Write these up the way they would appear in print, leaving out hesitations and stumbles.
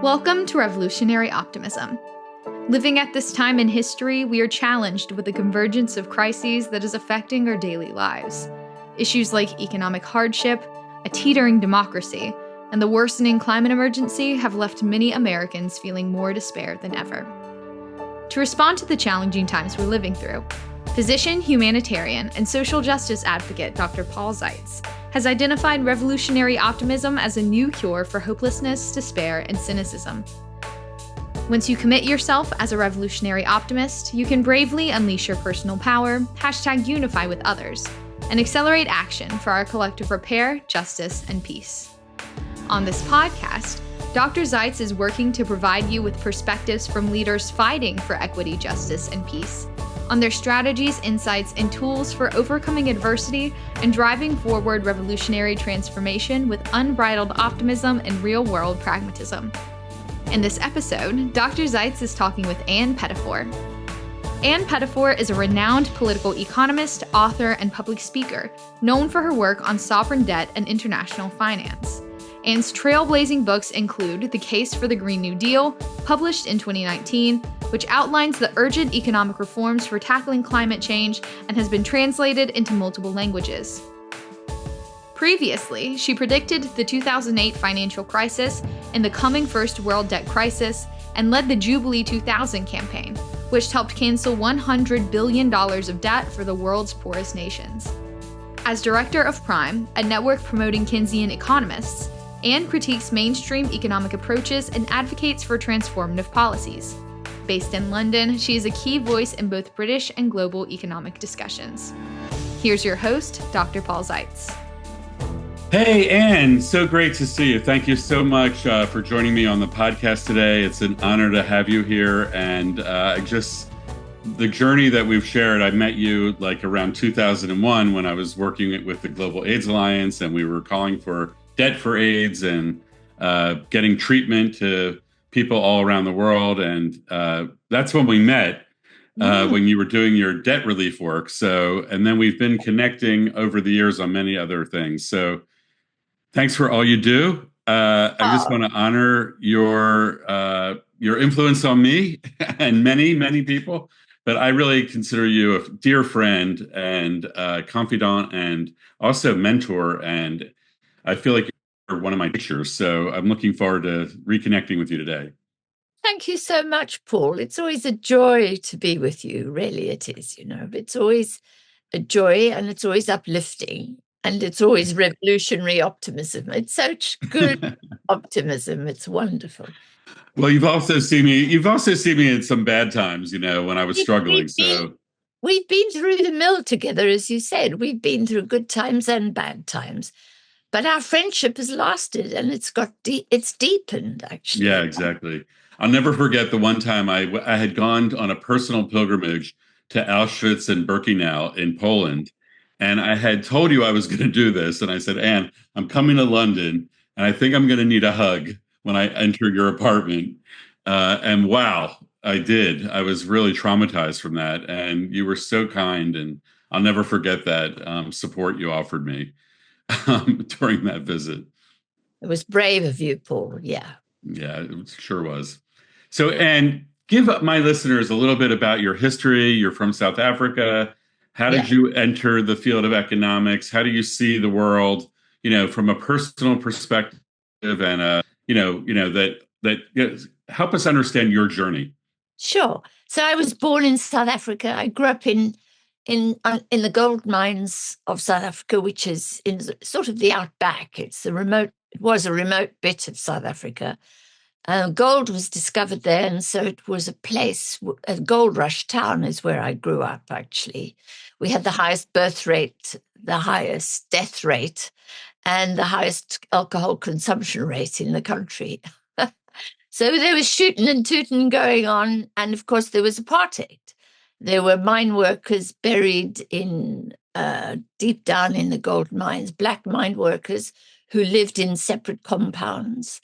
Welcome to Revolutionary Optimism. Living at this time in history, we are challenged with the convergence of crises that is affecting our daily lives. Issues like economic hardship, a teetering democracy, and the worsening climate emergency have left many Americans feeling more despair than ever. To respond to the challenging times we're living through, physician, humanitarian, and social justice advocate Dr. Paul Zeitz has identified revolutionary optimism as a new cure for hopelessness, despair, and cynicism. Once you commit yourself as a revolutionary optimist, you can bravely unleash your personal power, #unify with others, and accelerate action for our collective repair, justice, and peace. On this podcast, Dr. Zeitz is working to provide you with perspectives from leaders fighting for equity, justice, and peace, on their strategies, insights, and tools for overcoming adversity and driving forward revolutionary transformation with unbridled optimism and real-world pragmatism. In this episode, Dr. Zeitz is talking with Ann Pettifor. Ann Pettifor is a renowned political economist, author, and public speaker, known for her work on sovereign debt and international finance. Ann's trailblazing books include The Case for the Green New Deal, published in 2019, which outlines the urgent economic reforms for tackling climate change and has been translated into multiple languages. Previously, she predicted the 2008 financial crisis and the coming first world debt crisis and led the Jubilee 2000 campaign, which helped cancel $100 billion of debt for the world's poorest nations. As director of Prime, a network promoting Keynesian economists, Ann critiques mainstream economic approaches and advocates for transformative policies. Based in London, she is a key voice in both British and global economic discussions. Here's your host, Dr. Paul Zeitz. Hey, Ann, so great to see you. Thank you so much for joining me on the podcast today. It's an honor to have you here. And the journey that we've shared, I met you like around 2001 when I was working with the Global AIDS Alliance, and we were calling for debt for AIDS and getting treatment to people all around the world. And that's when we met, when you were doing your debt relief work. And then we've been connecting over the years on many other things. So thanks for all you do. I just want to honor your influence on me and many, many people. But I really consider you a dear friend and confidant and also mentor. And I feel like you're one of my teachers, so I'm looking forward to reconnecting with you today. Thank you so much, Paul. It's always a joy to be with you. Really, it is, It's always a joy and it's always uplifting and it's always revolutionary optimism. It's such good optimism. It's wonderful. Well, you've also seen me in some bad times, when I was struggling. We've been through the mill together, as you said. We've been through good times and bad times. But our friendship has lasted and it's deepened, actually. Yeah, exactly. I'll never forget the one time I had gone on a personal pilgrimage to Auschwitz and Birkenau in Poland. And I had told you I was going to do this. And I said, Ann, I'm coming to London and I think I'm going to need a hug when I enter your apartment. And wow, I did. I was really traumatized from that. And you were so kind. And I'll never forget that support you offered me during that visit. It was brave of you, Paul. Yeah, it sure was. So, and give my listeners a little bit about your history. You're from South Africa. How did you enter the field of economics? How do you see the world, from a personal perspective? And help us understand your journey. Sure. So I was born in South Africa. I grew up in the gold mines of South Africa, which is in sort of the outback. It was a remote bit of South Africa. Gold was discovered there, and so it was a gold rush town is where I grew up, actually. We had the highest birth rate, the highest death rate, and the highest alcohol consumption rate in the country. So there was shooting and tooting going on, and of course there was apartheid. There were mine workers buried in deep down in the gold mines, black mine workers who lived in separate compounds.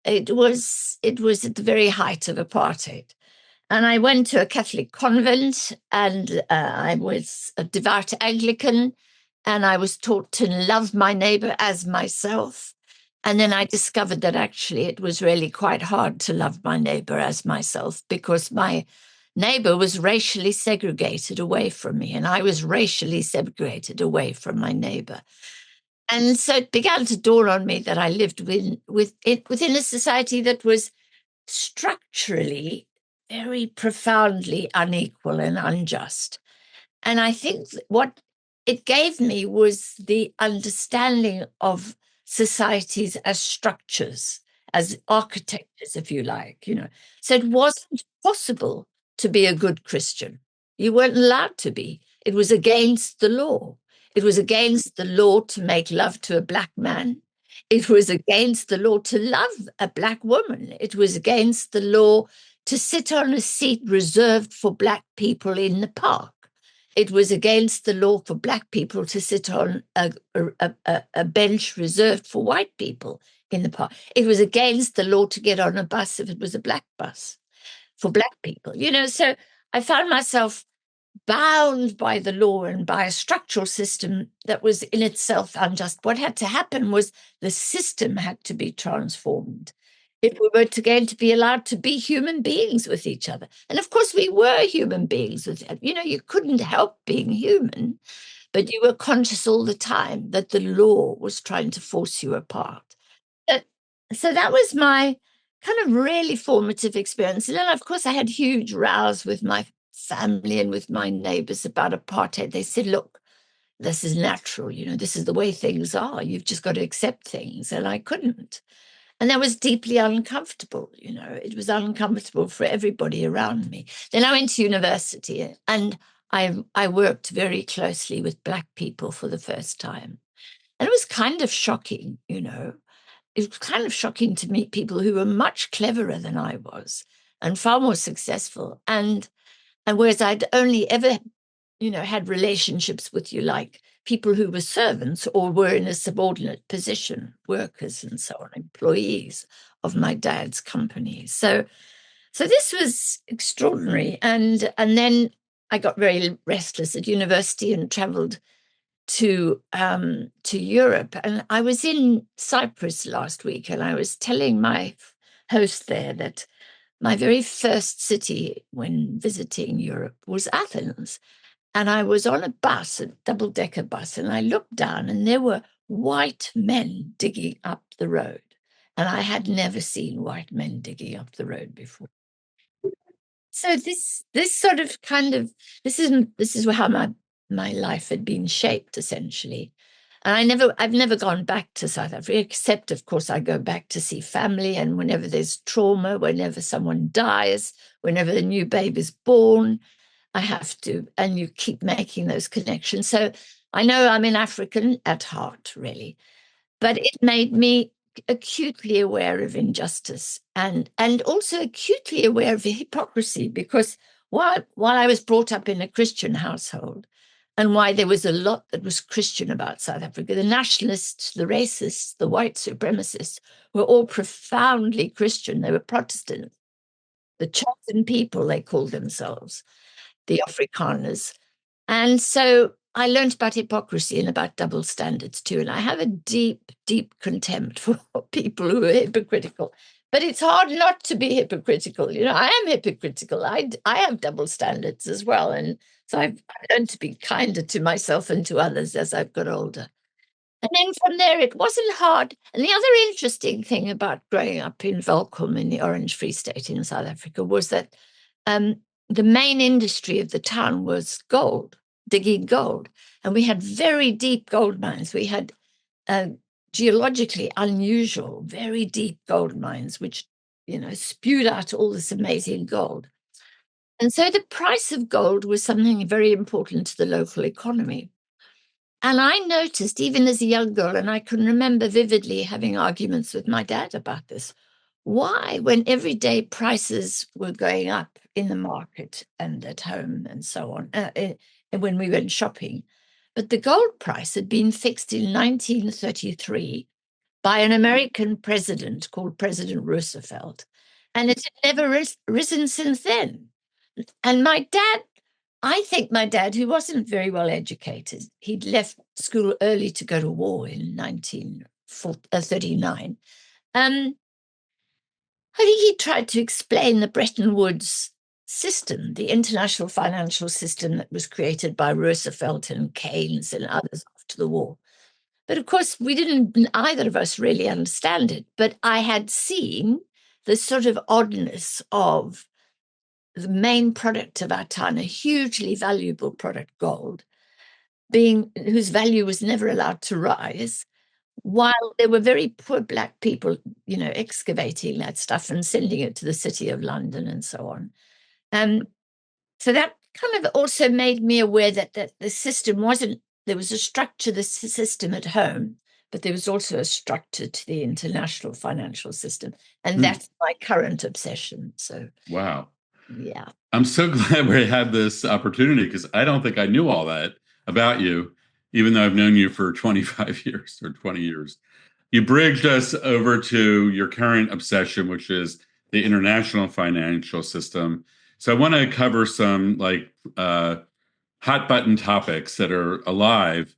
It was at the very height of apartheid. And I went to a Catholic convent and I was a devout Anglican and I was taught to love my neighbor as myself. And then I discovered that actually it was really quite hard to love my neighbor as myself, because my neighbor was racially segregated away from me, and I was racially segregated away from my neighbor. And so it began to dawn on me that I lived within a society that was structurally very profoundly unequal and unjust. And I think what it gave me was the understanding of societies as structures, as architectures, if you like, So it wasn't possible to be a good Christian. You weren't allowed to be. It was against the law. It was against the law to make love to a Black man. It was against the law to love a Black woman. It was against the law to sit on a seat reserved for Black people in the park. It was against the law for Black people to sit on a bench reserved for white people in the park. It was against the law to get on a bus if it was a Black bus for Black people. So I found myself bound by the law and by a structural system that was in itself unjust. What had to happen was the system had to be transformed if we were going to be allowed to be human beings with each other. And of course, we were human beings with it. You couldn't help being human, but you were conscious all the time that the law was trying to force you apart. So that was my kind of really formative experience. And then, of course, I had huge rows with my family and with my neighbors about apartheid. They said, look, this is natural, this is the way things are. You've just got to accept things. And I couldn't. And that was deeply uncomfortable, It was uncomfortable for everybody around me. Then I went to university, and I worked very closely with Black people for the first time. And it was kind of shocking, It was kind of shocking to meet people who were much cleverer than I was and far more successful. And whereas I'd only ever, had relationships with people who were servants or were in a subordinate position, workers and so on, employees of my dad's company. So this was extraordinary. And then I got very restless at university and traveled to Europe. And I was in Cyprus last week, and I was telling my host there that my very first city when visiting Europe was Athens. And I was on a bus, a double-decker bus, and I looked down, and there were white men digging up the road. And I had never seen white men digging up the road before. So this sort of this is how my life had been shaped, essentially. And I've never gone back to South Africa, except, of course, I go back to see family. And whenever there's trauma, whenever someone dies, whenever a new baby's born, I have to, and you keep making those connections. So I know I'm an African at heart, really, but it made me acutely aware of injustice and also acutely aware of hypocrisy, because while I was brought up in a Christian household, and why there was a lot that was Christian about South Africa, the nationalists, the racists, the white supremacists were all profoundly Christian. They were Protestants. The chosen people, they called themselves, the Afrikaners. And so I learned about hypocrisy and about double standards too. And I have a deep, deep contempt for people who are hypocritical. But it's hard not to be hypocritical. I am hypocritical. I have double standards as well. And so I've learned to be kinder to myself and to others as I've got older. And then from there, it wasn't hard. And the other interesting thing about growing up in Welkom in the Orange Free State in South Africa was that the main industry of the town was gold, digging gold. And we had very deep gold mines. We had geologically unusual, very deep gold mines, which, spewed out all this amazing gold. And so the price of gold was something very important to the local economy. And I noticed, even as a young girl, and I can remember vividly having arguments with my dad about this, why, when everyday prices were going up in the market and at home and so on, and when we went shopping, but the gold price had been fixed in 1933 by an American president called President Roosevelt, and it had never risen since then. And I think my dad, who wasn't very well educated, he'd left school early to go to war in 39. I think he tried to explain the Bretton Woods system, the international financial system that was created by Roosevelt and Keynes and others after the war. But of course, we didn't, either of us really understand it. But I had seen the sort of oddness of the main product of our time, a hugely valuable product, gold, whose value was never allowed to rise, while there were very poor Black people, excavating that stuff and sending it to the City of London and so on. So that kind of also made me aware that the system wasn't, there was a structure, the system at home, but there was also a structure to the international financial system. And that's my current obsession. So, wow. Yeah. I'm so glad we had this opportunity, because I don't think I knew all that about you, even though I've known you for 25 years or 20 years. You bridged us over to your current obsession, which is the international financial system. So I want to cover some hot button topics that are alive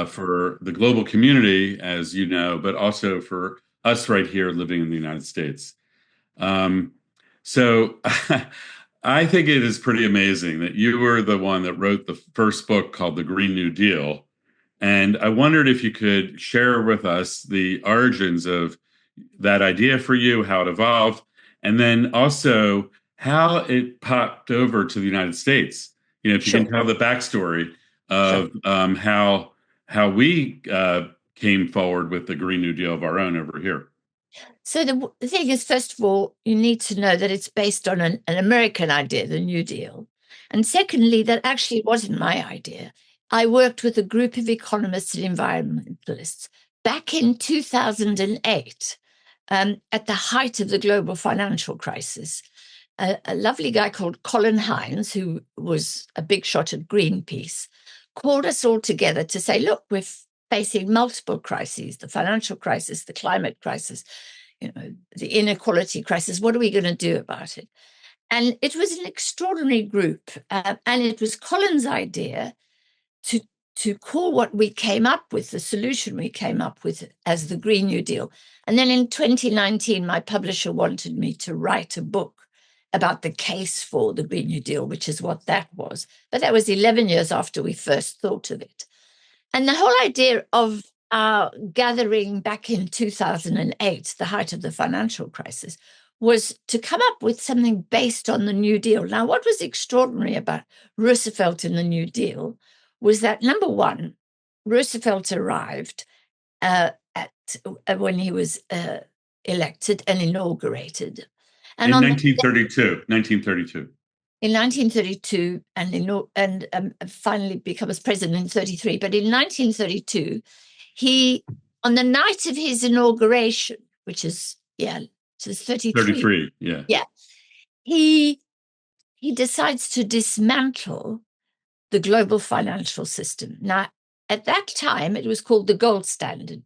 for the global community, as you know, but also for us right here living in the United States. So I think it is pretty amazing that you were the one that wrote the first book called The Green New Deal. And I wondered if you could share with us the origins of that idea for you, how it evolved, and then also how it popped over to the United States. If you Sure. can tell the backstory of how we came forward with the Green New Deal of our own over here. So the thing is, first of all, you need to know that it's based on an American idea, the New Deal. And secondly, that actually wasn't my idea. I worked with a group of economists and environmentalists back in 2008, at the height of the global financial crisis. A lovely guy called Colin Hines, who was a big shot at Greenpeace, called us all together to say, look, we're facing multiple crises, the financial crisis, the climate crisis, the inequality crisis. What are we going to do about it? And it was an extraordinary group. And it was Colin's idea to call what we came up with, the solution we came up with, as the Green New Deal. And then in 2019, my publisher wanted me to write a book about the case for the Green New Deal, which is what that was. But that was 11 years after we first thought of it. And the whole idea of our gathering back in 2008, the height of the financial crisis, was to come up with something based on the New Deal. Now, what was extraordinary about Roosevelt and the New Deal was that, number one, Roosevelt arrived when he was elected and inaugurated. And in 1932. In 1932, and finally becomes president in 1933. But in 1932, on the night of his inauguration, which is 33. 33, yeah. Yeah. He decides to dismantle the global financial system. Now, at that time, it was called the gold standard,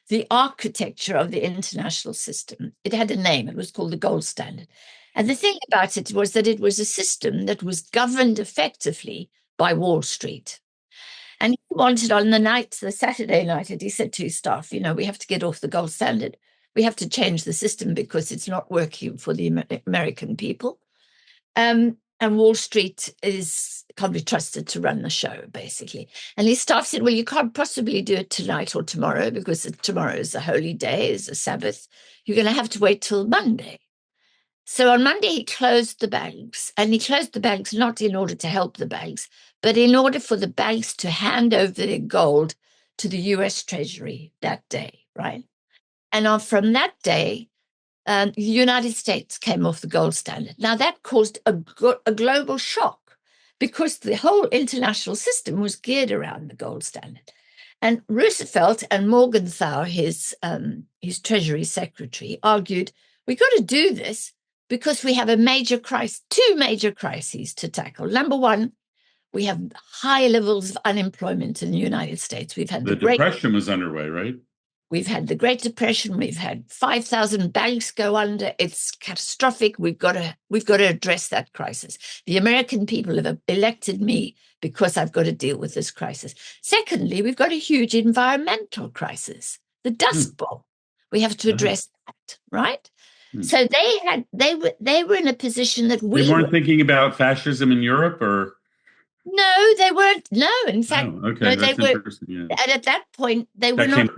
the architecture of the international system. It had a name. It was called the gold standard. And the thing about it was that it was a system that was governed effectively by Wall Street. And he wanted on the Saturday night, and he said to his staff, we have to get off the gold standard. We have to change the system because it's not working for the American people. And Wall Street can't be trusted to run the show, basically. And his staff said, well, you can't possibly do it tonight or tomorrow because tomorrow is a holy day, is a Sabbath. You're going to have to wait till Monday. So on Monday, he closed the banks, and he closed the banks not in order to help the banks, but in order for the banks to hand over their gold to the US Treasury that day, right? And from that day, the United States came off the gold standard. Now, that caused a global shock because the whole international system was geared around the gold standard. And Roosevelt and Morgenthau, his Treasury Secretary, argued, we've got to do this because we have two major crises to tackle. Number one, we have high levels of unemployment in the United States. We've had the Depression was underway, right? We've had the Great Depression. We've had 5,000 banks go under. It's catastrophic. We've got to address that crisis. The American people have elected me because I've got to deal with this crisis. Secondly, we've got a huge environmental crisis. the Dust Bowl. We have to address that, right? So they were in a position that we They weren't thinking about fascism in Europe, or no, they weren't. No, in fact, okay, no, they that's were. interesting. Yeah, And at that point, they were not.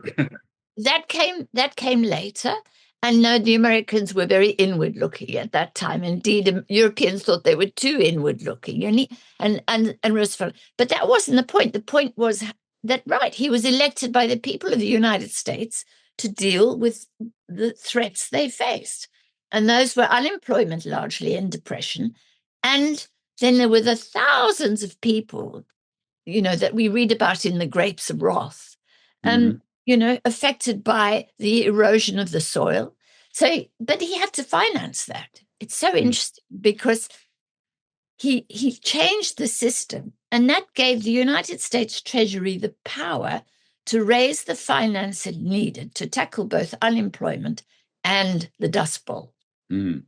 That came later. And no, the Americans were very inward looking at that time. Indeed, Europeans thought they were too inward looking. And Roosevelt. But that wasn't the point. The point was that, right, he was elected by the people of the United States to deal with the threats they faced. And those were unemployment largely and depression. And then there were the thousands of people, that we read about in the Grapes of Wrath, affected by the erosion of the soil. So, but he had to finance that. It's so interesting because he changed the system, and that gave the United States Treasury the power to raise the finance it needed to tackle both unemployment and the Dust Bowl. Mm.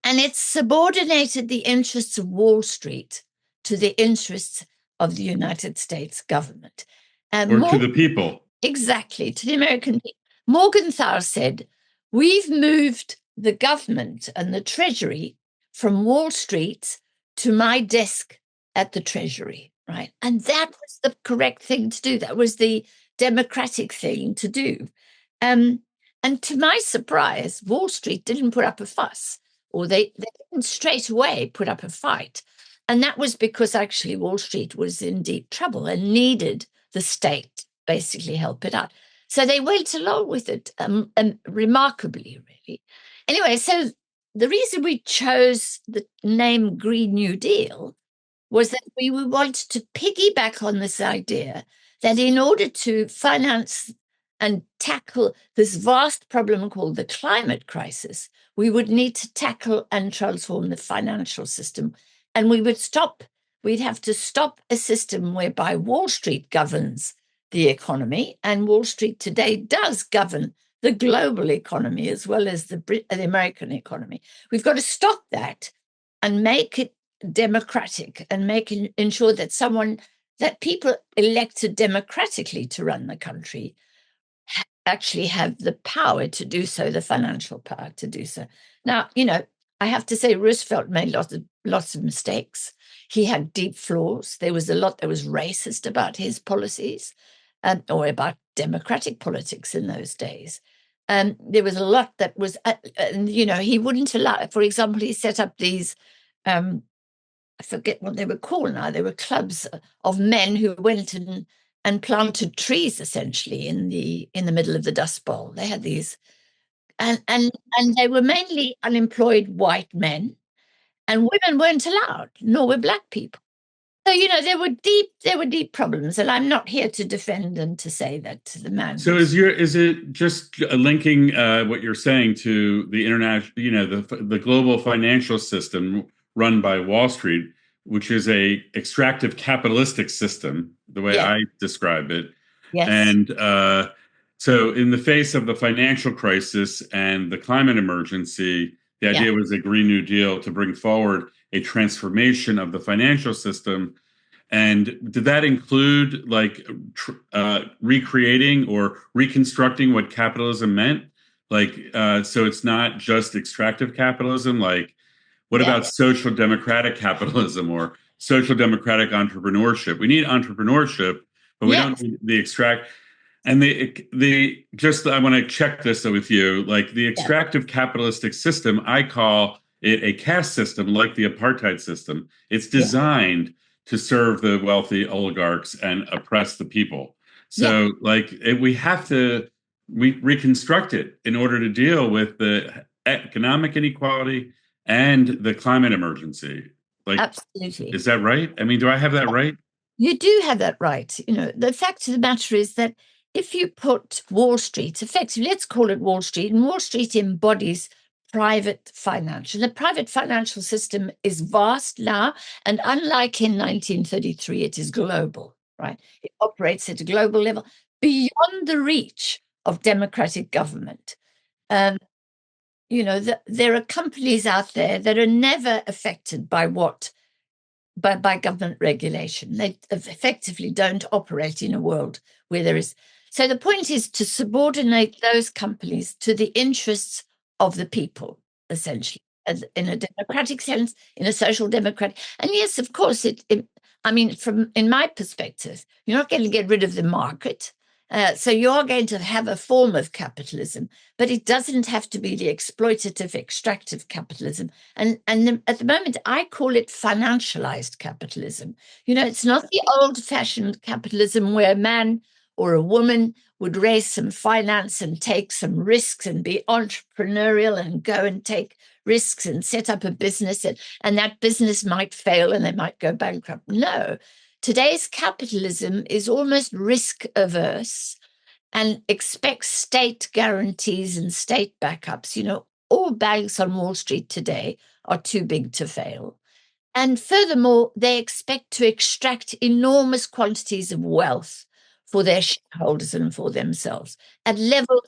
And it subordinated the interests of Wall Street to the interests of the United States government. To the people. Exactly, to the American people. Morgenthau said, we've moved the government and the Treasury from Wall Street to my desk at the Treasury, right? And that was the correct thing to do. That was the democratic thing to do. And to my surprise, Wall Street didn't put up a fuss, or they didn't straight away put up a fight. And that was because actually Wall Street was in deep trouble and needed the state to basically help it out. So they went along with it, remarkably, really. Anyway, so the reason we chose the name Green New Deal was that we wanted to piggyback on this idea that in order to finance and tackle this vast problem called the climate crisis, we would need to tackle and transform the financial system. And we'd have to stop a system whereby Wall Street governs the economy, and Wall Street today does govern the global economy as well as the American economy. We've got to stop that and make it democratic and ensure that people elected democratically to run the country actually have the power to do so, the financial power to do so. Now, I have to say Roosevelt made lots of mistakes. He had deep flaws. There was a lot that was racist about his policies, or about democratic politics in those days. There was a lot that was, he wouldn't allow. For example, he set up these, I forget what they were called now. They were clubs of men who went and planted trees essentially in the middle of the Dust Bowl. They had these, and they were mainly unemployed white men, and women weren't allowed, nor were black people. So there were deep problems, and I'm not here to defend and to say that the man. So is it just linking what you're saying to the international, the global financial system run by Wall Street, which is a extractive capitalistic system, the way I describe it. Yes. And so in the face of the financial crisis and the climate emergency, the idea was a Green New Deal to bring forward a transformation of the financial system. And did that include recreating or reconstructing what capitalism meant? So it's not just extractive capitalism, what about social democratic capitalism or social democratic entrepreneurship? We need entrepreneurship, but we don't need the extract. And I want to check this with you. The extractive capitalistic system, I call it a caste system, like the apartheid system. It's designed to serve the wealthy oligarchs and oppress the people. So, we have to reconstruct it in order to deal with the economic inequality and the climate emergency. Absolutely. Is that right? I mean, do I have that right? You do have that right. The fact of the matter is that if you put Wall Street, effectively, let's call it Wall Street, and Wall Street embodies private financial. The private financial system is vast now, and unlike in 1933, it is global, right? It operates at a global level beyond the reach of democratic government. There are companies out there that are never affected by by government regulation. They effectively don't operate in a world where there is. So the point is to subordinate those companies to the interests of the people, essentially, as in a democratic sense, in a social democratic. And yes, of course, from in my perspective, you're not going to get rid of the market. So you are going to have a form of capitalism, but it doesn't have to be the exploitative, extractive capitalism. And at the moment, I call it financialized capitalism. It's not the old-fashioned capitalism where a man or a woman would raise some finance and take some risks and be entrepreneurial and go and take risks and set up a business, and that business might fail and they might go bankrupt. No. Today's capitalism is almost risk averse and expects state guarantees and state backups. All banks on Wall Street today are too big to fail. And furthermore, they expect to extract enormous quantities of wealth for their shareholders and for themselves at levels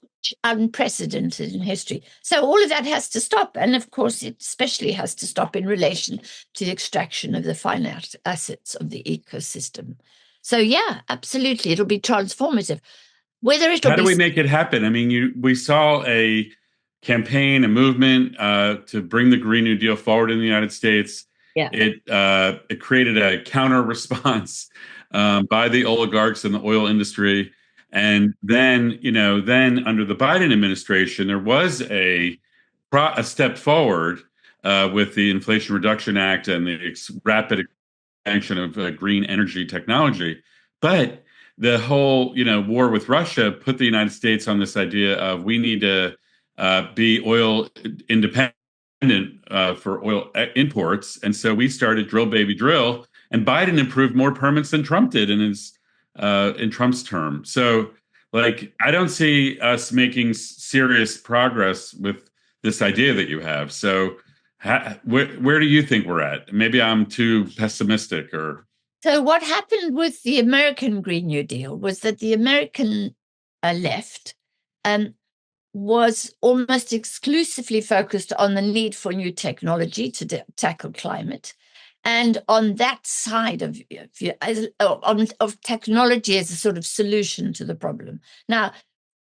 unprecedented in history. So all of that has to stop. And of course, it especially has to stop in relation to the extraction of the finite assets of the ecosystem. So yeah, absolutely. It'll be transformative. How do we make it happen? I mean, we saw a campaign, a movement to bring the Green New Deal forward in the United States. Yeah. It created a counter response by the oligarchs in the oil industry. And then under the Biden administration, there was a step forward with the Inflation Reduction Act and the rapid expansion of green energy technology. But the whole, war with Russia put the United States on this idea of we need to be oil independent for oil imports. And so we started drill, baby, drill. And Biden improved more permits than Trump did in Trump's term. So, I don't see us making serious progress with this idea that you have. So, where do you think we're at? Maybe I'm too pessimistic, or. So what happened with the American Green New Deal was that the American left was almost exclusively focused on the need for new technology to tackle climate. And on that side of technology as a sort of solution to the problem. Now,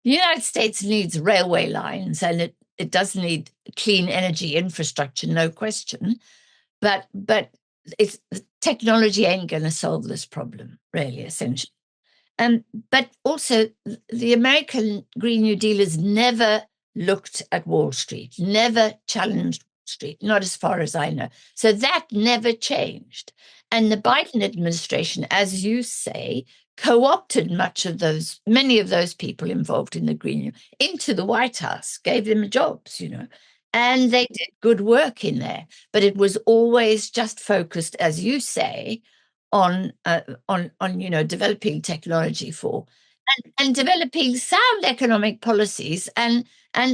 the United States needs railway lines and it does need clean energy infrastructure, no question. But technology ain't going to solve this problem, really, essentially. But also, the American Green New Dealers never looked at Wall Street, never challenged Wall Street, not as far as I know. So that never changed. And the Biden administration, as you say, co-opted many of those people involved in the Green New into the White House, gave them jobs, and they did good work in there. But it was always just focused, as you say, on developing technology and developing sound economic policies and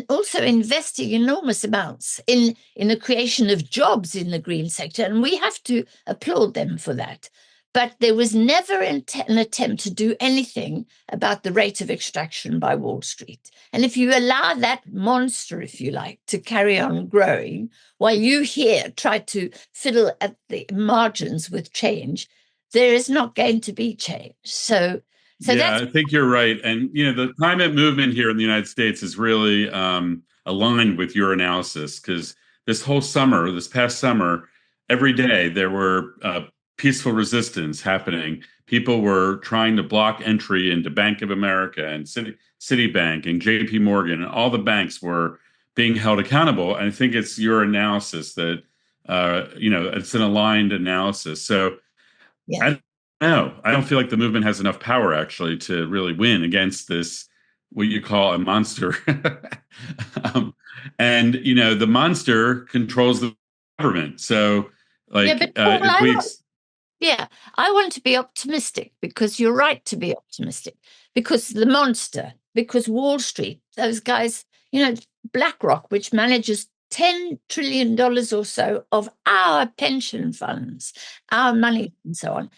also investing enormous amounts in the creation of jobs in the green sector. And we have to applaud them for that. But there was never an attempt to do anything about the rate of extraction by Wall Street. And if you allow that monster, if you like, to carry on growing, while you here try to fiddle at the margins with change, there is not going to be change. So I think you're right. And, the climate movement here in the United States is really aligned with your analysis, because this past summer, every day there were peaceful resistance happening. People were trying to block entry into Bank of America and Citibank and JP Morgan, and all the banks were being held accountable. And I think it's your analysis that, it's an aligned analysis. So yeah. I don't feel like the movement has enough power actually to really win against this, what you call a monster. And, the monster controls the government. So I want to be optimistic, because you're right to be optimistic, because the monster, because Wall Street, those guys, BlackRock, which manages $10 trillion or so of our pension funds, our money and so on,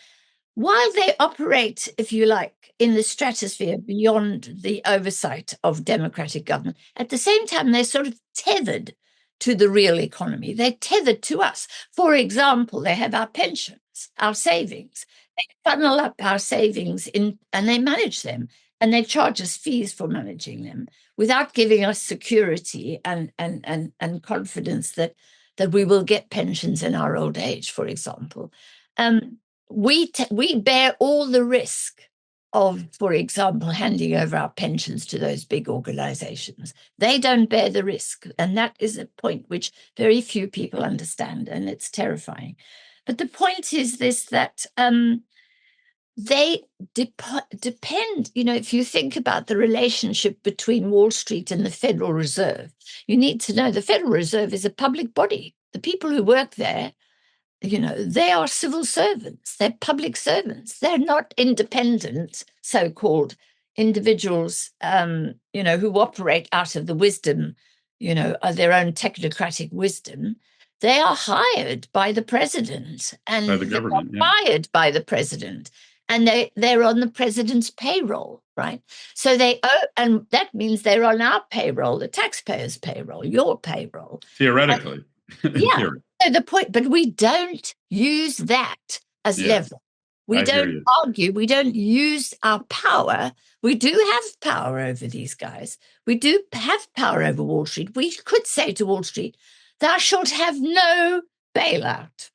while they operate, if you like, in the stratosphere beyond the oversight of democratic government, at the same time, they're sort of tethered to the real economy. They're tethered to us. For example, they have our pensions, our savings. They funnel up our savings and they manage them and they charge us fees for managing them without giving us security and confidence that we will get pensions in our old age, for example. We bear all the risk of, for example, handing over our pensions to those big organizations. They don't bear the risk. And that is a point which very few people understand, and it's terrifying. But the point is this, that they depend, if you think about the relationship between Wall Street and the Federal Reserve, you need to know the Federal Reserve is a public body. The people who work there, they are civil servants. They're public servants. They're not independent, so-called individuals, who operate out of the wisdom, of their own technocratic wisdom. They are hired by the president, and by the government, hired by the president, and they're on the president's payroll, right? So and that means they're on our payroll, the taxpayers' payroll, your payroll. Theoretically. Yeah. So the point, but we don't use that as leverage. We don't argue. We don't use our power. We do have power over these guys. We do have power over Wall Street. We could say to Wall Street, thou shalt have no bailout.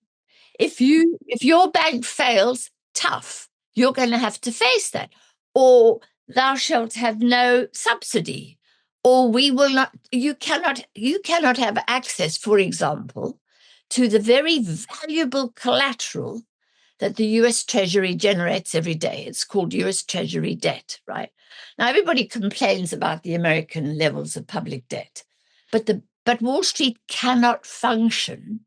If your bank fails, tough, you're going to have to face that. Or thou shalt have no subsidy. Or we will not, you cannot have access, for example, to the very valuable collateral that the US Treasury generates every day. It's called US Treasury debt, right? Now, everybody complains about the American levels of public debt, but Wall Street cannot function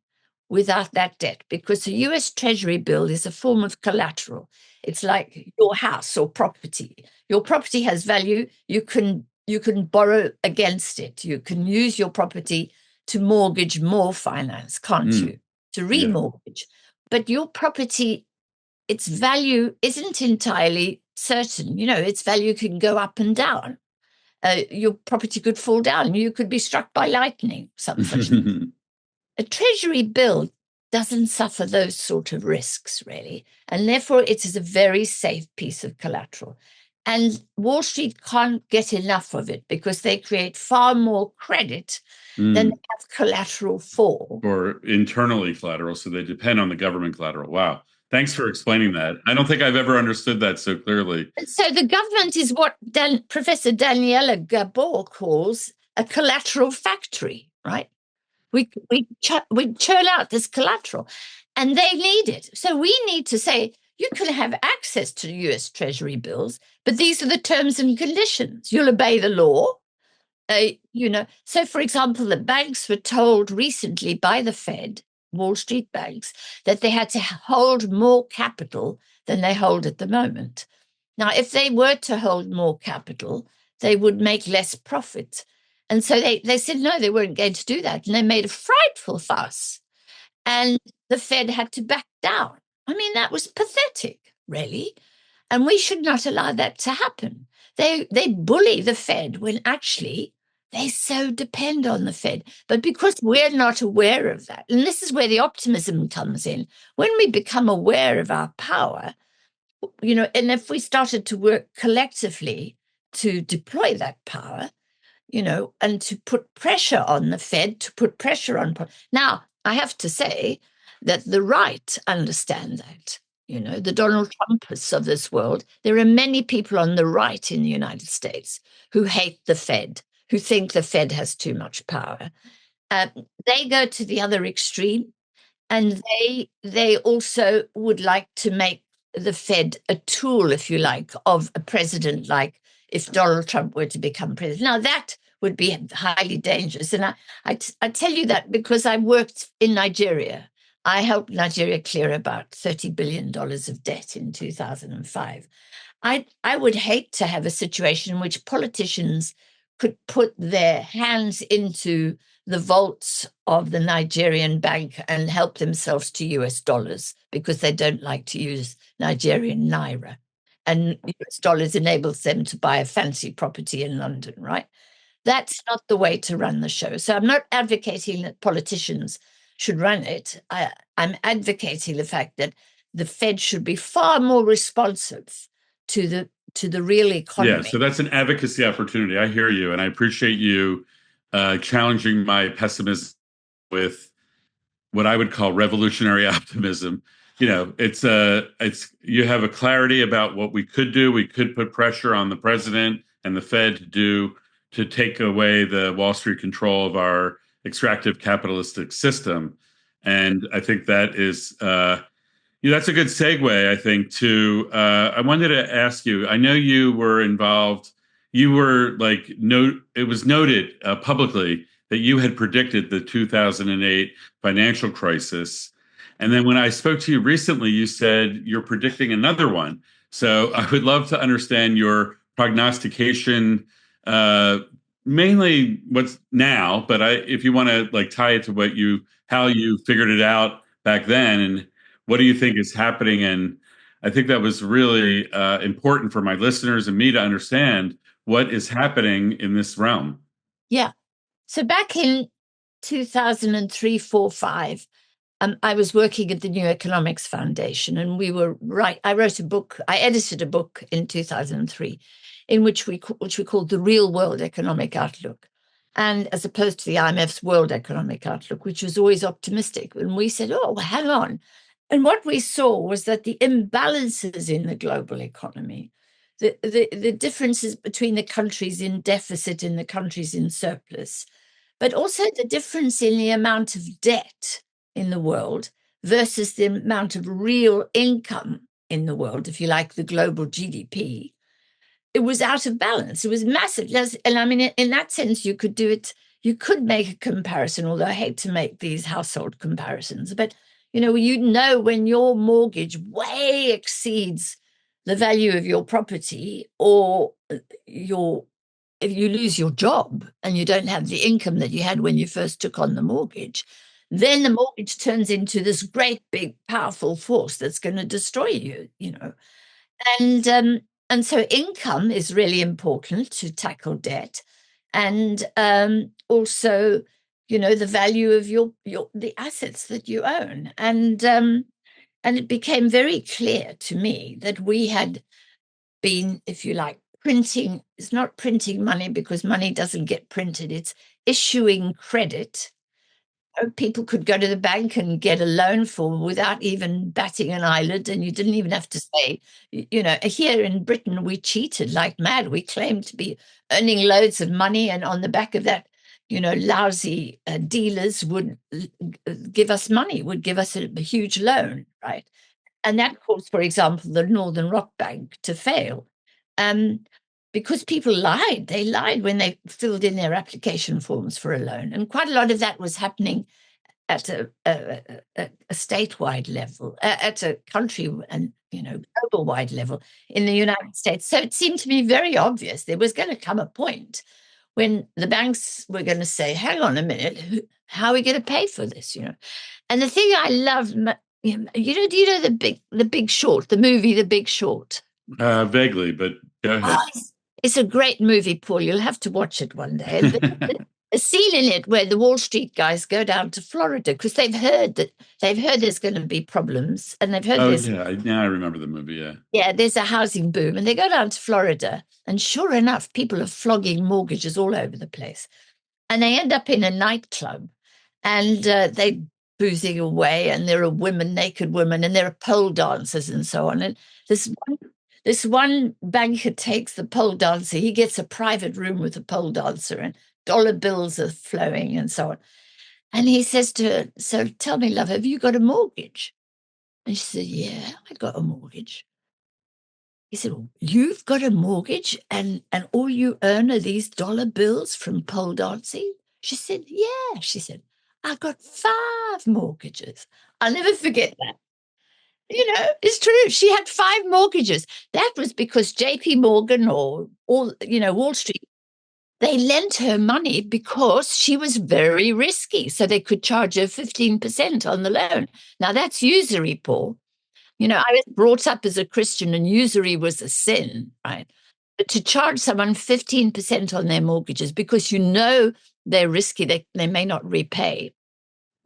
without that debt, because the US Treasury bill is a form of collateral. It's like your house or property. Your property has value. You can borrow against it. You can use your property to mortgage more finance, can't you? To remortgage. But your property, its value isn't entirely certain. Its value can go up and down. Your property could fall down. You could be struck by lightning, some such thing. A treasury bill doesn't suffer those sort of risks, really. And therefore, it is a very safe piece of collateral. And Wall Street can't get enough of it because they create far more credit than they have collateral for. Or internally collateral, so they depend on the government collateral. Wow. Thanks for explaining that. I don't think I've ever understood that so clearly. So the government is what Professor Daniela Gabor calls a collateral factory, right? We churn out this collateral, and they need it. So we need to say, you can have access to US Treasury bills, but these are the terms and conditions. You'll obey the law. So, for example, the banks were told recently by the Fed, Wall Street banks, that they had to hold more capital than they hold at the moment. Now, if they were to hold more capital, they would make less profit. And so they said, no, they weren't going to do that. And they made a frightful fuss. And the Fed had to back down. I mean, that was pathetic, really. And we should not allow that to happen. They bully the Fed when actually they so depend on the Fed. But because we're not aware of that, and this is where the optimism comes in, when we become aware of our power, and if we started to work collectively to deploy that power, and to put pressure on the Fed, to put pressure on. Now, I have to say that the right understand that. The Donald Trumpists of this world, there are many people on the right in the United States who hate the Fed, who think the Fed has too much power. They go to the other extreme, and they also would like to make the Fed a tool, if you like, of a president, like if Donald Trump were to become president. Now, that would be highly dangerous. And I tell you that because I worked in Nigeria. I helped Nigeria clear about $30 billion of debt in 2005. I would hate to have a situation in which politicians could put their hands into the vaults of the Nigerian bank and help themselves to US dollars because they don't like to use Nigerian naira. And US dollars enables them to buy a fancy property in London, right? That's not the way to run the show. So I'm not advocating that politicians should run it. I'm advocating the fact that the Fed should be far more responsive to to the real economy. Yeah, so that's an advocacy opportunity. I hear you, and I appreciate you challenging my pessimism with what I would call revolutionary optimism. It's you have a clarity about what we could do. We could put pressure on the president and the Fed to take away the Wall Street control of our extractive capitalistic system. And I think that is that's a good segue, I think, to I wanted to ask you, I know you were involved, you were it was noted publicly that you had predicted the 2008 financial crisis. And then when I spoke to you recently, you said you're predicting another one. So I would love to understand your prognostication, mainly what's now, but if you want to tie it to how you figured it out back then, and what do you think is happening? And I think that was really important for my listeners and me to understand what is happening in this realm. Yeah. So back in 2003, 4, 5, I was working at the New Economics Foundation, and I wrote a book. I edited a book in 2003, in which we called The Real World Economic Outlook, and as opposed to the IMF's World Economic Outlook, which was always optimistic. And we said, oh, well, hang on. And what we saw was that the imbalances in the global economy, the differences between the countries in deficit and the countries in surplus, but also the difference in the amount of debt in the world versus the amount of real income in the world, if you like, the global GDP, it was out of balance. It was massive. And I mean, in that sense, you could do it. You could make a comparison, although I hate to make these household comparisons. But, when your mortgage way exceeds the value of your property, or if you lose your job and you don't have the income that you had when you first took on the mortgage, then the mortgage turns into this great, big, powerful force that's going to destroy you, And so income is really important to tackle debt. And also, the value of the assets that you own. And it became very clear to me that we had been, if you like, printing. It's not printing money, because money doesn't get printed. It's issuing credit. People could go to the bank and get a loan without even batting an eyelid, and you didn't even have to say, here in Britain, we cheated like mad. We claimed to be earning loads of money, and on the back of that, lousy dealers would give us money, would give us a huge loan, right? And that caused, for example, the Northern Rock Bank to fail. Because people lied. They lied when they filled in their application forms for a loan. And quite a lot of that was happening at a statewide level, at a country and, global-wide level in the United States. So it seemed to me very obvious there was going to come a point when the banks were going to say, hang on a minute, how are we going to pay for this, And the thing I love, do you know the Big Short, the movie The Big Short? Vaguely, but go ahead. It's a great movie, Paul. You'll have to watch it one day. A scene in it where the Wall Street guys go down to Florida because they've heard there's going to be problems, and they've heard I remember the movie. Yeah, there's a housing boom, and they go down to Florida, and sure enough, people are flogging mortgages all over the place, and they end up in a nightclub, and they boozing away, and there are naked women, and there are pole dancers and so on, and this one banker takes the pole dancer. He gets a private room with a pole dancer, and dollar bills are flowing and so on. And he says to her, so tell me, love, have you got a mortgage? And she said, yeah, I got a mortgage. He said, well, you've got a mortgage and all you earn are these dollar bills from pole dancing? She said, yeah. She said, I got 5 mortgages. I'll never forget that. It's true. She had 5 mortgages. That was because JP Morgan or Wall Street, they lent her money because she was very risky. So they could charge her 15% on the loan. Now that's usury, Paul. I was brought up as a Christian, and usury was a sin, right? But to charge someone 15% on their mortgages because they're risky, they may not repay.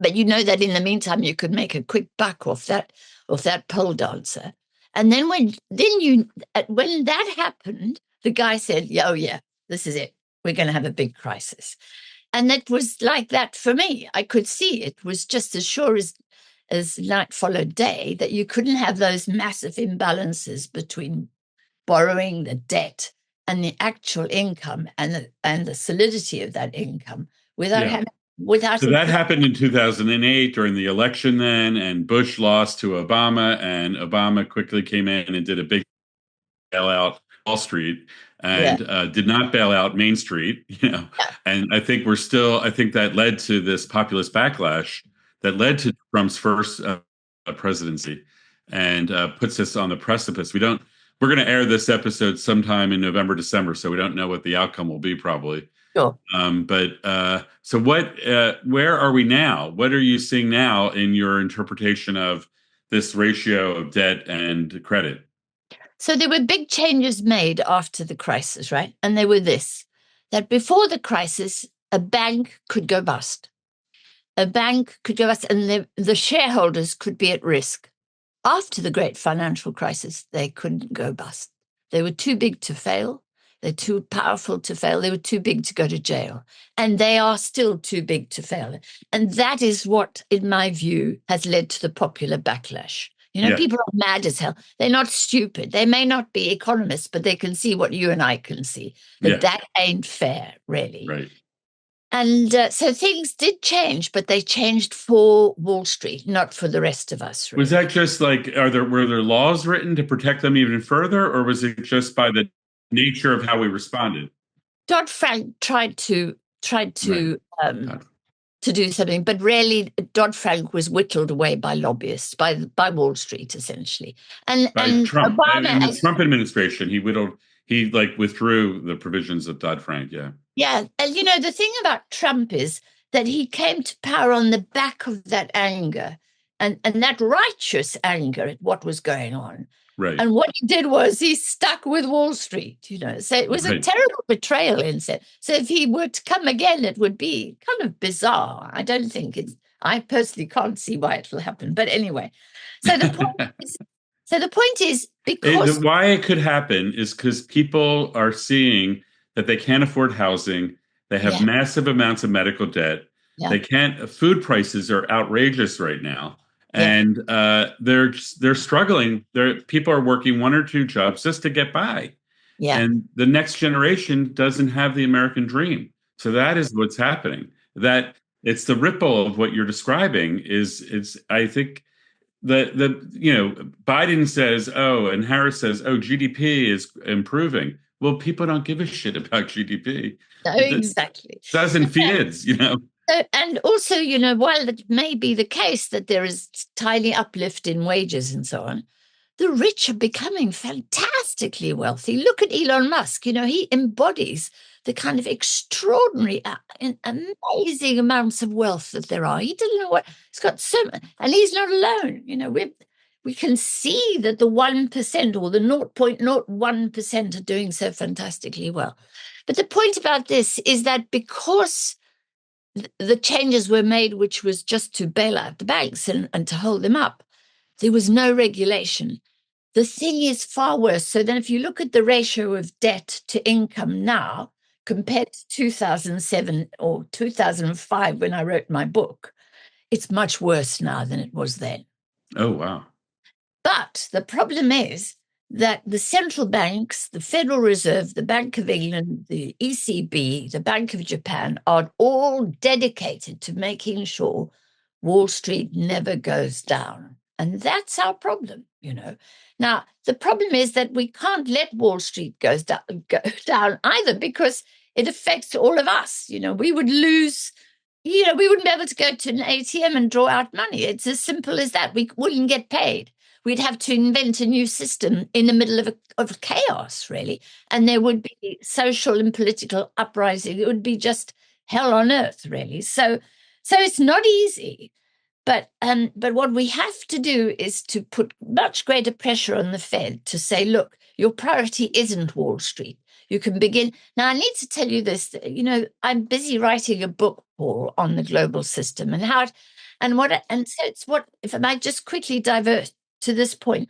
But that in the meantime, you could make a quick buck off that pole dancer. And then when that happened, the guy said, "Oh yeah, this is it. We're going to have a big crisis." And it was like that for me. I could see it was just as sure as night followed day that you couldn't have those massive imbalances between borrowing, the debt, and the actual income and the solidity of that income without having. So that happened in 2008 during the election then, and Bush lost to Obama, and Obama quickly came in and did a big bailout Wall Street and did not bail out Main Street, And I think I think that led to this populist backlash that led to Trump's first presidency and puts us on the precipice. We're going to air this episode sometime in November, December, so we don't know what the outcome will be probably. Sure. So where are we now? What are you seeing now in your interpretation of this ratio of debt and credit? So there were big changes made after the crisis, right? And they were that before the crisis, a bank could go bust. A bank could go bust and the shareholders could be at risk. After the great financial crisis, they couldn't go bust. They were too big to fail. They're too powerful to fail. They were too big to go to jail. And they are still too big to fail. And that is what, in my view, has led to the popular backlash. People are mad as hell. They're not stupid. They may not be economists, but they can see what you and I can see. That that ain't fair, really. Right. And so things did change, but they changed for Wall Street, not for the rest of us. Really. Was that just like, were there laws written to protect them even further, or was it just by the nature of how we responded? Dodd-Frank tried to do something, but really Dodd-Frank was whittled away by lobbyists, by Wall Street, essentially. And Trump. Obama, in the Trump administration, he withdrew the provisions of Dodd-Frank, Yeah, and the thing about Trump is that he came to power on the back of that anger and that righteous anger at what was going on. Right. And what he did was he stuck with Wall Street, So it was a terrible betrayal in sense. So if he were to come again, it would be kind of bizarre. I personally can't see why it will happen. But anyway, so the point is because why it could happen is because people are seeing that they can't afford housing. They have massive amounts of medical debt. They can't. Food prices are outrageous right now. And they're struggling. People are working one or two jobs just to get by. Yeah. And the next generation doesn't have the American dream. So that is what's happening. That it's the ripple of what you're describing is I think Biden says, and Harris says, GDP is improving. Well, people don't give a shit about GDP. No, exactly. Doesn't feeds, And also, while it may be the case that there is tiny uplift in wages and so on, the rich are becoming fantastically wealthy. Look at Elon Musk. He embodies the kind of extraordinary, amazing amounts of wealth that there are. He doesn't know what he's got and he's not alone. We can see that the 1% or the 0.01% are doing so fantastically well. But the point about this is that because the changes were made, which was just to bail out the banks and to hold them up, there was no regulation. The thing is far worse. So then if you look at the ratio of debt to income now compared to 2007 or 2005 when I wrote my book, it's much worse now than it was then. Oh, wow. But the problem is that the central banks, the Federal Reserve, the Bank of England, the ECB, the Bank of Japan are all dedicated to making sure Wall Street never goes down. And that's our problem, Now, the problem is that we can't let Wall Street go down either because it affects all of us. We would lose, we wouldn't be able to go to an ATM and draw out money. It's as simple as that. We wouldn't get paid. We'd have to invent a new system in the middle of chaos, really. And there would be social and political uprising. It would be just hell on earth, really. So it's not easy. But what we have to do is to put much greater pressure on the Fed to say, look, your priority isn't Wall Street. You can begin. Now, I need to tell you this. I'm busy writing a book, Paul, on the global system and how it, and so it's what, if I might just quickly divert to this point,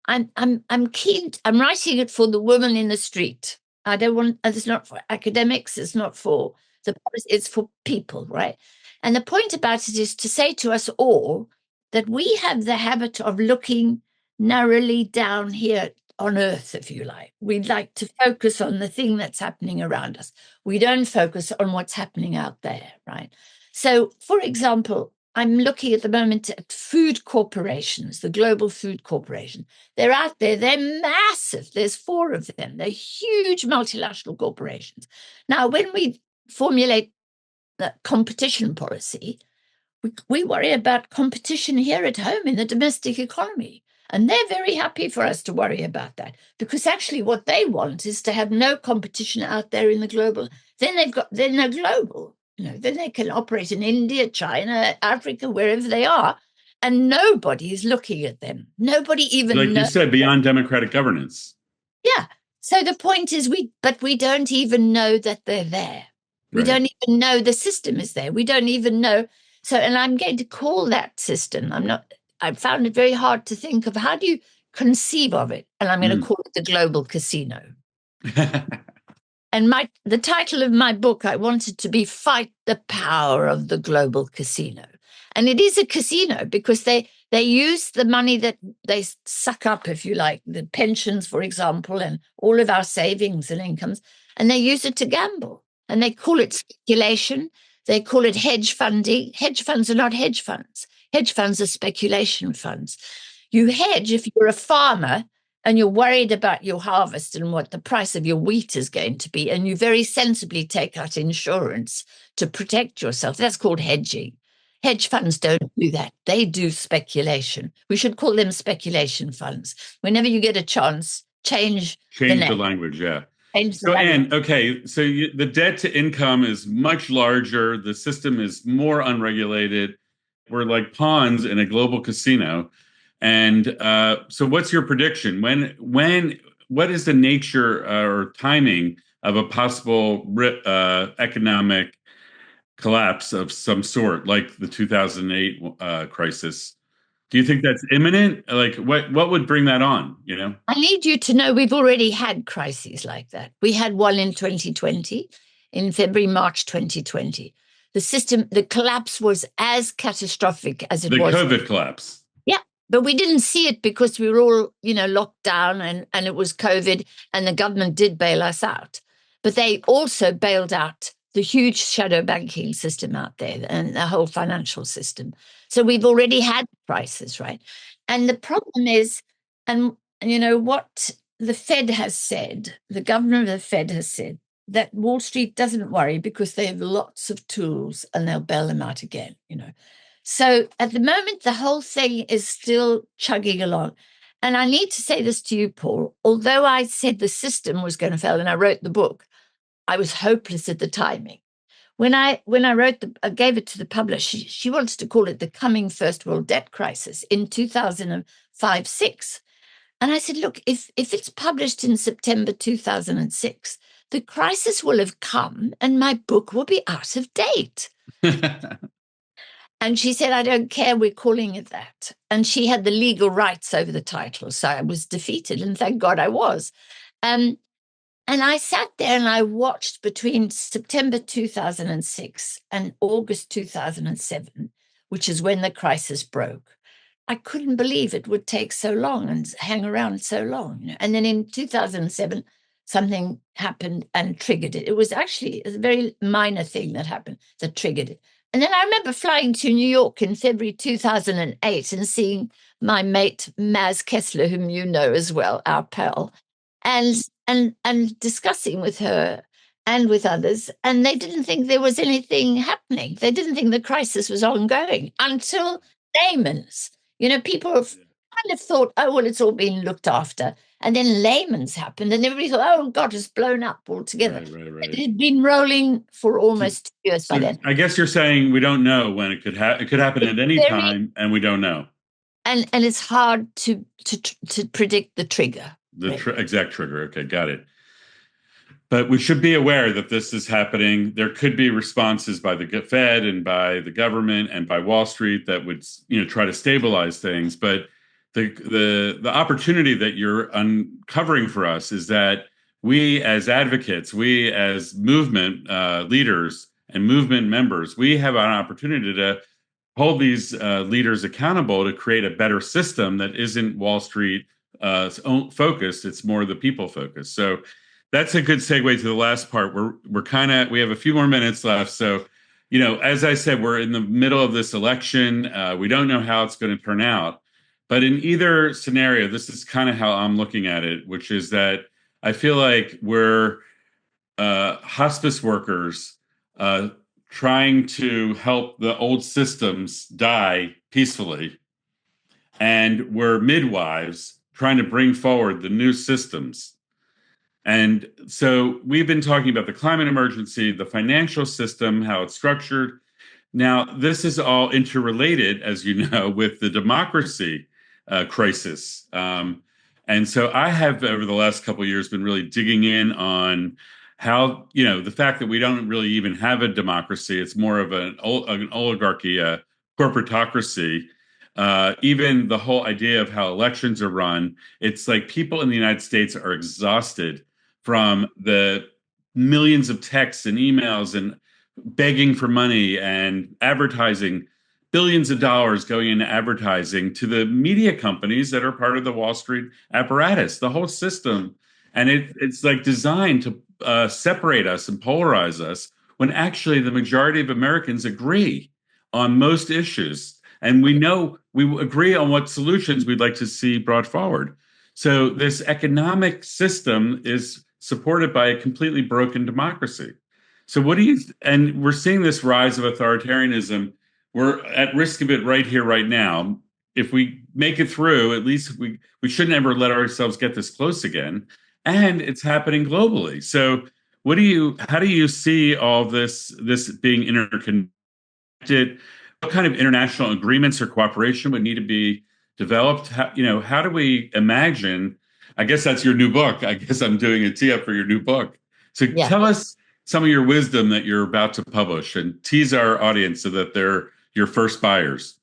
I'm keen. I'm writing it for the woman in the street. I don't want. It's not for academics. It's not for the. It's for people, right? And the point about it is to say to us all that we have the habit of looking narrowly down here on Earth, if you like. We'd like to focus on the thing that's happening around us. We don't focus on what's happening out there, right? So, for example, I'm looking at the moment at food corporations, the global food corporation. They're out there, they're massive. There's 4 of them. They're huge multilateral corporations. Now, when we formulate the competition policy, we worry about competition here at home in the domestic economy. And they're very happy for us to worry about that, because actually what they want is to have no competition out there in the global. Then they're global. Then they can operate in India, China, Africa, wherever they are, and nobody is looking at them. Nobody even like knows. You said, beyond democratic governance. Yeah. So the point is, we don't even know that they're there. We Right. don't even know the system is there. We don't even know. So, and I'm going to call that system. I found it very hard to think of how do you conceive of it, and I'm going to call it the global casino. And the title of my book, I wanted to be Fight the Power of the Global Casino. And it is a casino because they use the money that they suck up, if you like, the pensions, for example, and all of our savings and incomes, and they use it to gamble. And they call it speculation. They call it hedge funding. Hedge funds are not hedge funds. Hedge funds are speculation funds. You hedge if you're a farmer and you're worried about your harvest and what the price of your wheat is going to be, and you very sensibly take out insurance to protect yourself. That's called hedging. Hedge funds don't do that. They do speculation. We should call them speculation funds. Whenever you get a chance, change the language, yeah. So, Ann, okay, so the debt to income is much larger. The system is more unregulated. We're like pawns in a global casino. And so what's your prediction? What is the nature or timing of a possible economic collapse of some sort, like the 2008 crisis? Do you think that's imminent? Like, what would bring that on, I need you to know we've already had crises like that. We had one in 2020, in February, March 2020. The collapse was as catastrophic as it was. The COVID collapse. But we didn't see it because we were all, locked down and it was COVID, and the government did bail us out. But they also bailed out the huge shadow banking system out there and the whole financial system. So we've already had crisis, right? And the problem is, and what the Fed has said, the governor of the Fed has said, that Wall Street doesn't worry because they have lots of tools and they'll bail them out again, So at the moment, the whole thing is still chugging along. And I need to say this to you, Paul. Although I said the system was going to fail and I wrote the book, I was hopeless at the timing. When I gave it to the publisher, she wanted to call it the coming first world debt crisis in 2005-06. And I said, look, if it's published in September 2006, the crisis will have come and my book will be out of date. And she said, I don't care, we're calling it that. And she had the legal rights over the title. So I was defeated, and thank God I was. And I sat there and I watched between September 2006 and August 2007, which is when the crisis broke. I couldn't believe it would take so long and hang around so long. And then in 2007, something happened and triggered it. It was actually a very minor thing that happened that triggered it. And then I remember flying to New York in February 2008 and seeing my mate, Maz Kessler, whom you know as well, our pal, and discussing with her and with others. And they didn't think there was anything happening. They didn't think the crisis was ongoing until layman's. People have kind of thought, oh, well, it's all been looked after. And then layman's happened, and everybody thought, oh, God, it's blown up altogether. Right. It had been rolling for almost 2 years by then. I guess you're saying we don't know when it could happen. It could happen at any time, and we don't know. And it's hard to predict the trigger. The exact trigger. Okay, got it. But we should be aware that this is happening. There could be responses by the Fed and by the government and by Wall Street that would, try to stabilize things. But the opportunity that you're uncovering for us is that we as advocates, we as movement leaders and movement members, we have an opportunity to hold these leaders accountable to create a better system that isn't Wall Street focused. It's more the people focused. So that's a good segue to the last part. We have a few more minutes left. So, as I said, we're in the middle of this election. We don't know how it's going to turn out. But in either scenario, this is kind of how I'm looking at it, which is that I feel like we're hospice workers trying to help the old systems die peacefully. And we're midwives trying to bring forward the new systems. And so we've been talking about the climate emergency, the financial system, how it's structured. Now, this is all interrelated, as you know, with the democracy crisis. And so I have, over the last couple of years, been really digging in on how, the fact that we don't really even have a democracy, it's more of an oligarchy, a corporatocracy. Even the whole idea of how elections are run, it's like people in the United States are exhausted from the millions of texts and emails and begging for money and advertising, billions of dollars going into advertising to the media companies that are part of the Wall Street apparatus, the whole system. And it's like designed to separate us and polarize us when actually the majority of Americans agree on most issues. And we agree on what solutions we'd like to see brought forward. So this economic system is supported by a completely broken democracy. So and we're seeing this rise of authoritarianism. We're at risk of it right here, right now. If we make it through, at least we shouldn't ever let ourselves get this close again. And it's happening globally. So how do you see all this being interconnected? What kind of international agreements or cooperation would need to be developed? How do we imagine? I guess that's your new book. I guess I'm doing a tee up for your new book. So Tell us some of your wisdom that you're about to publish and tease our audience so that they're your first buyers.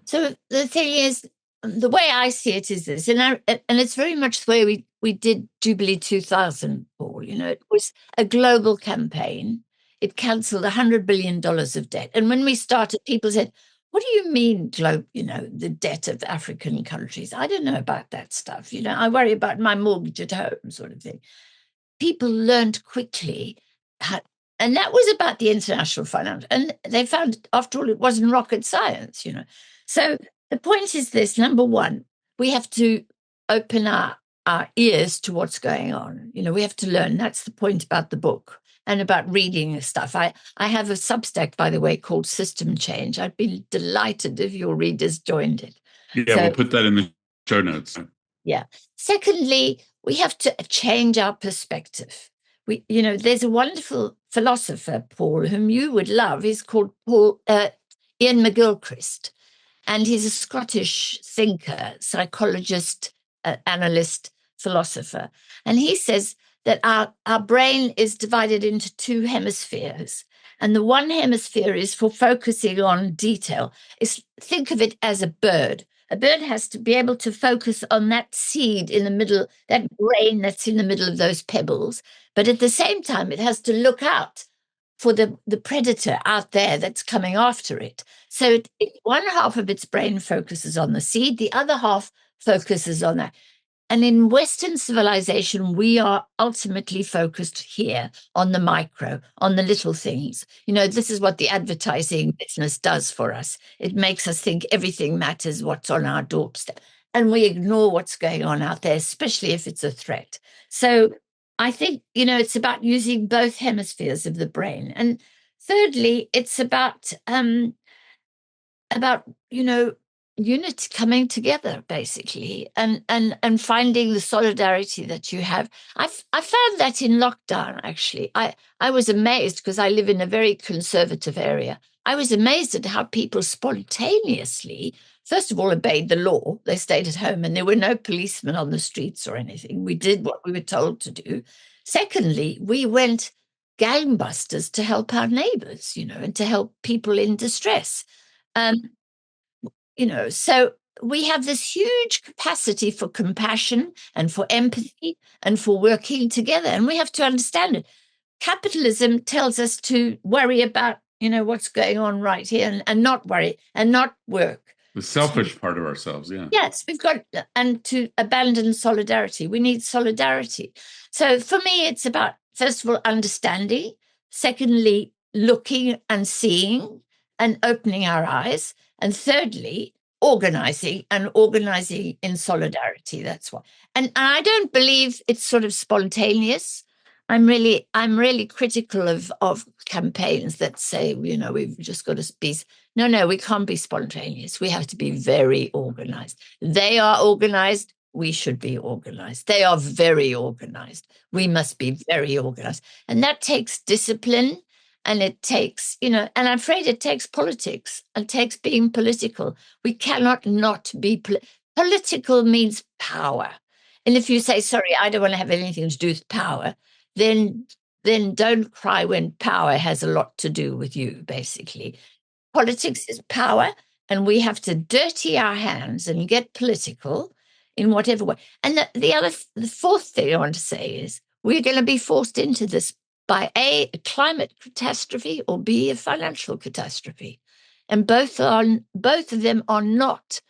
So the thing is, the way I see it is this, and it's very much the way we did Jubilee 2000, Paul. It was a global campaign. It cancelled $100 billion of debt. And when we started, people said, what do you mean, the debt of African countries? I don't know about that stuff. I worry about my mortgage at home, sort of thing. People learned quickly and that was about the international finance. And they found, after all, it wasn't rocket science, So the point is this: number one, we have to open our ears to what's going on. We have to learn. That's the point about the book and about reading stuff. I have a Substack, by the way, called System Change. I'd be delighted if your readers joined it. Yeah, we'll put that in the show notes. Yeah. Secondly, we have to change our perspective. There's a wonderful philosopher, Paul, whom you would love. He's called Ian McGilchrist, and he's a Scottish thinker, psychologist, analyst, philosopher. And he says that our brain is divided into two hemispheres. And the one hemisphere is for focusing on detail. Think of it as a bird. A bird has to be able to focus on that seed in the middle, that grain that's in the middle of those pebbles. But at the same time, it has to look out for the predator out there that's coming after it. So one half of its brain focuses on the seed, the other half focuses on that. And in Western civilization, we are ultimately focused here on the micro, on the little things. This is what the advertising business does for us. It makes us think everything matters, what's on our doorstep. And we ignore what's going on out there, especially if it's a threat. So I think, it's about using both hemispheres of the brain. And thirdly, it's about unity, coming together, basically, and finding the solidarity that you have. I found that in lockdown, actually. I was amazed, because I live in a very conservative area. I was amazed at how people spontaneously, first of all, obeyed the law. They stayed at home, and there were no policemen on the streets or anything. We did what we were told to do. Secondly, we went gangbusters to help our neighbors, and to help people in distress. So we have this huge capacity for compassion and for empathy and for working together. And we have to understand it. Capitalism tells us to worry about, what's going on right here and not worry and not work. The selfish part of ourselves, yeah. Yes, and to abandon solidarity. We need solidarity. So for me, it's about, first of all, understanding. Secondly, looking and seeing and opening our eyes. And thirdly, organizing in solidarity. That's why. And I don't believe it's sort of spontaneous. I'm really critical of campaigns that say, we've just got to be. No, we can't be spontaneous. We have to be very organized. They are organized. We should be organized. They are very organized. We must be very organized. And that takes discipline. And it takes, and I'm afraid it takes politics. It takes being political. We cannot not be political means power. And if you say, sorry, I don't want to have anything to do with power, then don't cry when power has a lot to do with you, basically. Politics is power, and we have to dirty our hands and get political in whatever way. And the fourth thing I want to say is we're going to be forced into this by A, a climate catastrophe, or B, a financial catastrophe. And both of them are not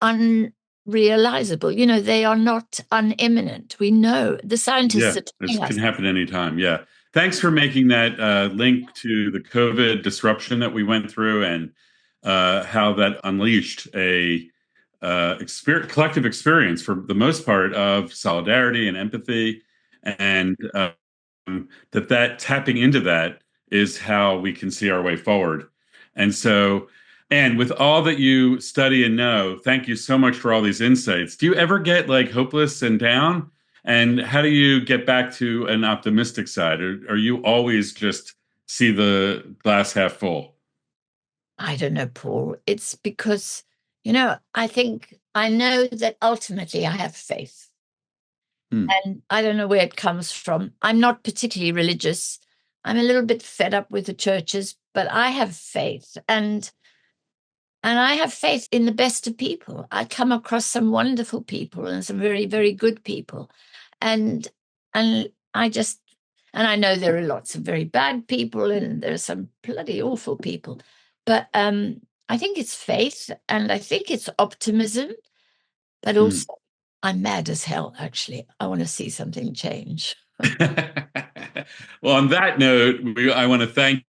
unrealizable. They are not unimminent. We know the scientists are telling us. This can happen anytime. Yeah. Thanks for making that link to the COVID disruption that we went through and how that unleashed a collective experience, for the most part, of solidarity and empathy, and that tapping into that is how we can see our way forward. And so, and with all that you study and know, thank you so much for all these insights. Do you ever get hopeless and down? And how do you get back to an optimistic side? Or you always just see the glass half full? I don't know, Paul. It's because, I think I know that ultimately I have faith. And I don't know where it comes from. I'm not particularly religious. I'm a little bit fed up with the churches, but I have faith. And I have faith in the best of people. I come across some wonderful people and some very, very good people. And I know there are lots of very bad people and there are some bloody awful people. But I think it's faith and I think it's optimism, but also I'm mad as hell, actually. I want to see something change. Well, on that note, I want to thank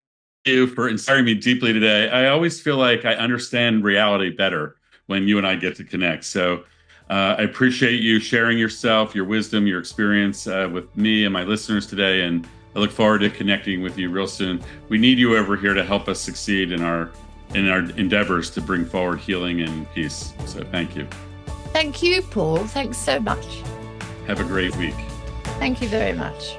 you for inspiring me deeply today. I always feel like I understand reality better when you and I get to connect. So I appreciate you sharing yourself, your wisdom, your experience with me and my listeners today. And I look forward to connecting with you real soon. We need you over here to help us succeed in our endeavors to bring forward healing and peace. So thank you. Thank you, Paul. Thanks so much. Have a great week. Thank you very much.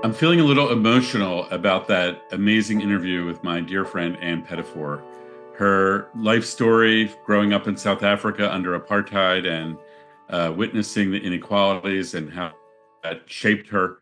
I'm feeling a little emotional about that amazing interview with my dear friend Ann Pettifor. Her life story, growing up in South Africa under apartheid and witnessing the inequalities and how that shaped her.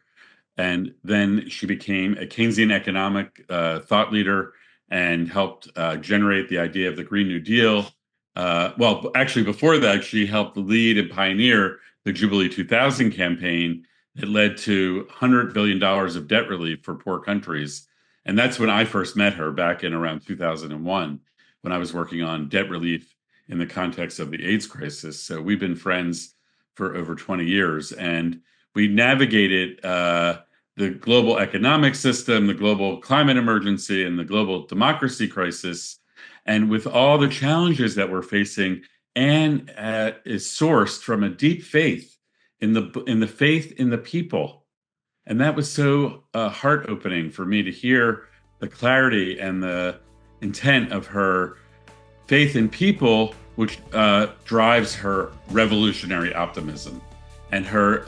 And then she became a Keynesian economic thought leader and helped generate the idea of the Green New Deal. Well, actually, before that, she helped lead and pioneer the Jubilee 2000 campaign that led to $100 billion of debt relief for poor countries. And that's when I first met her back in around 2001, when I was working on debt relief in the context of the AIDS crisis. So we've been friends for over 20 years. And we navigated the global economic system, the global climate emergency, and the global democracy crisis. And with all the challenges that we're facing, Ann is sourced from a deep faith in the faith in the people. And that was so heart-opening for me to hear the clarity and the intent of her faith in people, which drives her revolutionary optimism and her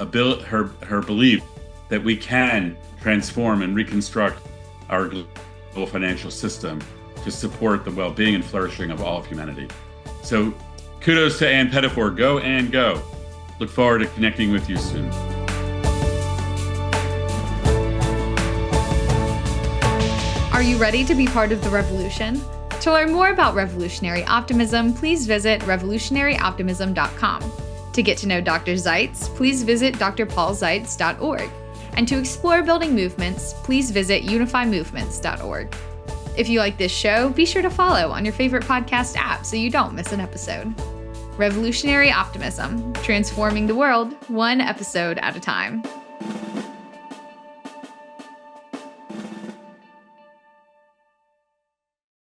belief that we can transform and reconstruct our global financial system to support the well-being and flourishing of all of humanity. So kudos to Ann Pettifor. Go, Ann, go. Look forward to connecting with you soon. Are you ready to be part of the revolution? To learn more about revolutionary optimism, please visit revolutionaryoptimism.com. To get to know Dr. Zeitz, please visit drpaulzeitz.org. And to explore building movements, please visit unifymovements.org. If you like this show, be sure to follow on your favorite podcast app so you don't miss an episode. Revolutionary Optimism, transforming the world one episode at a time.